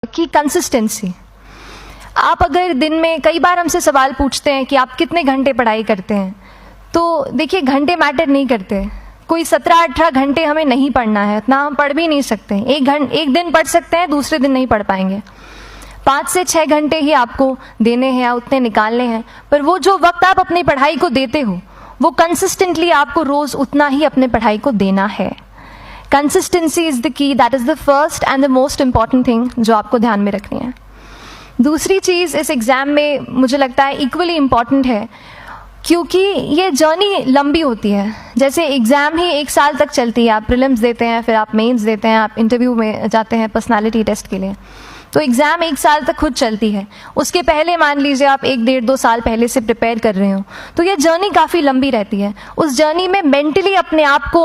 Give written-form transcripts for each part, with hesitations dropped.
कि कंसिस्टेंसी। आप अगर दिन में कई बार हमसे सवाल पूछते हैं कि आप कितने घंटे पढ़ाई करते हैं, तो देखिए घंटे मैटर नहीं करते। कोई 17-18 घंटे हमें नहीं पढ़ना है, इतना हम पढ़ भी नहीं सकते। एक दिन पढ़ सकते हैं, दूसरे दिन नहीं पढ़ पाएंगे। 5 से 6 घंटे ही आपको देने हैं या उतने निकालने हैं, पर वो जो वक्त आप अपनी पढ़ाई को देते हो वो कंसिस्टेंटली आपको रोज उतना ही अपने पढ़ाई को देना है। Consistency is the key, that is the first and the most important thing जो आपको ध्यान में रखनी है। दूसरी चीज इस एग्जाम में मुझे लगता है इक्वली इम्पॉर्टेंट है, क्योंकि ये जर्नी लंबी होती है। जैसे एग्जाम ही 1 साल तक चलती है, आप प्रीलिम्स देते हैं, फिर आप मेंस देते हैं, आप इंटरव्यू में जाते हैं पर्सनालिटी टेस्ट के लिए, तो एग्जाम 1 साल तक खुद चलती है। उसके पहले मान लीजिए आप 1-1.5-2 साल पहले से प्रिपेयर कर रहे हो, तो ये जर्नी काफ़ी लंबी रहती है। उस जर्नी में मेंटली अपने आप को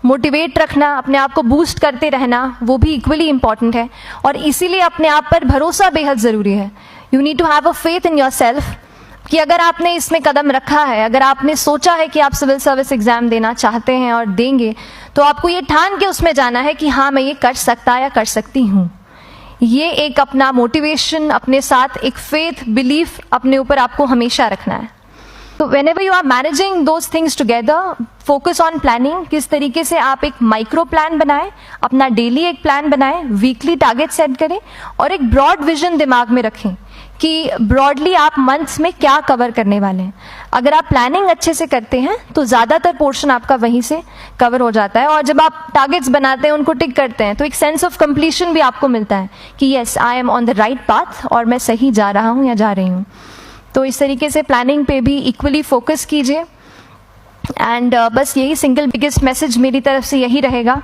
मोटिवेट रखना, अपने आप को बूस्ट करते रहना, वो भी इक्वली इम्पॉर्टेंट है। और इसीलिए अपने आप पर भरोसा बेहद ज़रूरी है। You need to have a faith in yourself कि अगर आपने इसमें कदम रखा है, अगर आपने सोचा है कि आप सिविल सर्विस एग्जाम देना चाहते हैं और देंगे, तो आपको ये ठान के उसमें जाना है कि हाँ मैं ये कर सकता या कर सकती हूँ। ये एक अपना मोटिवेशन, अपने साथ एक फेथ, बिलीफ अपने ऊपर आपको हमेशा रखना है। तो whenever you are managing those things together, focus on planning। किस तरीके से आप एक माइक्रो प्लान बनाएं, अपना डेली एक प्लान बनाएं, वीकली टारगेट सेट करें और एक ब्रॉड विजन दिमाग में रखें कि ब्रॉडली आप मंथ्स में क्या कवर करने वाले हैं। अगर आप प्लानिंग अच्छे से करते हैं तो ज़्यादातर पोर्शन आपका वहीं से कवर हो जाता है। और जब आप टारगेट्स बनाते हैं, उनको टिक करते हैं, तो एक सेंस ऑफ कंप्लीशन भी आपको मिलता है कि yes I am on the right path और मैं सही जा रहा हूँ या जा रही हूँ। तो इस तरीके से प्लानिंग पे भी इक्वली फोकस कीजिए। एंड बस यही सिंगल बिगेस्ट मैसेज मेरी तरफ से यही रहेगा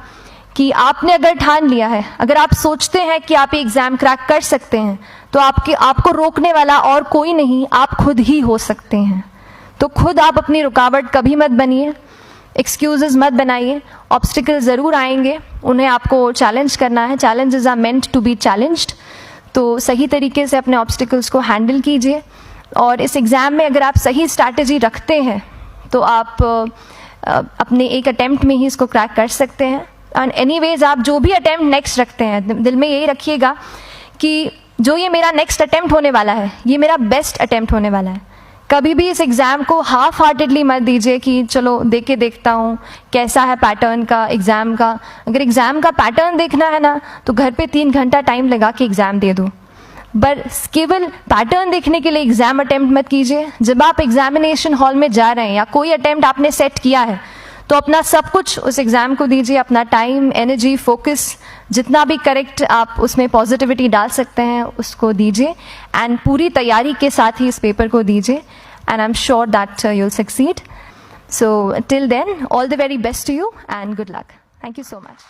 कि आपने अगर ठान लिया है, अगर आप सोचते हैं कि आप ये एग्ज़ाम क्रैक कर सकते हैं, तो आपको रोकने वाला और कोई नहीं, आप खुद ही हो सकते हैं। तो खुद आप अपनी रुकावट कभी मत बनिए, एक्सक्यूजेस मत बनाइए। ऑब्स्टिकल ज़रूर आएंगे, उन्हें आपको चैलेंज करना है। Challenges are meant to be challenged. तो सही तरीके से अपने ऑब्स्टिकल्स को हैंडल कीजिए। और इस एग्ज़ाम में अगर आप सही स्ट्रैटेजी रखते हैं तो आप अपने एक अटेम्प्ट में ही इसको क्रैक कर सकते हैं। एंड एनीवेज आप जो भी अटेम्प्ट नेक्स्ट रखते हैं, दिल में यही रखिएगा कि जो ये मेरा नेक्स्ट अटेम्प्ट होने वाला है, ये मेरा बेस्ट अटेम्प्ट होने वाला है। कभी भी इस एग्ज़ाम को हाफ हार्टेडली मत दीजिए कि चलो दे के देखता हूँ कैसा है पैटर्न का एग्ज़ाम का। अगर एग्ज़ाम का पैटर्न देखना है ना, तो घर पे 3 घंटा टाइम लगा के एग्ज़ाम दे दो। बस केवल पैटर्न देखने के लिए एग्ज़ाम अटेम्प्ट मत कीजिए। जब आप एग्जामिनेशन हॉल में जा रहे हैं या कोई अटेम्प्ट आपने सेट किया है, तो अपना सब कुछ उस एग्ज़ाम को दीजिए, अपना टाइम, एनर्जी, फोकस, जितना भी करेक्ट आप उसमें पॉजिटिविटी डाल सकते हैं उसको दीजिए। एंड पूरी तैयारी के साथ ही इस पेपर को दीजिए। And I am sure that you will succeed. So till then, all the very best to you and good luck. Thank you so much.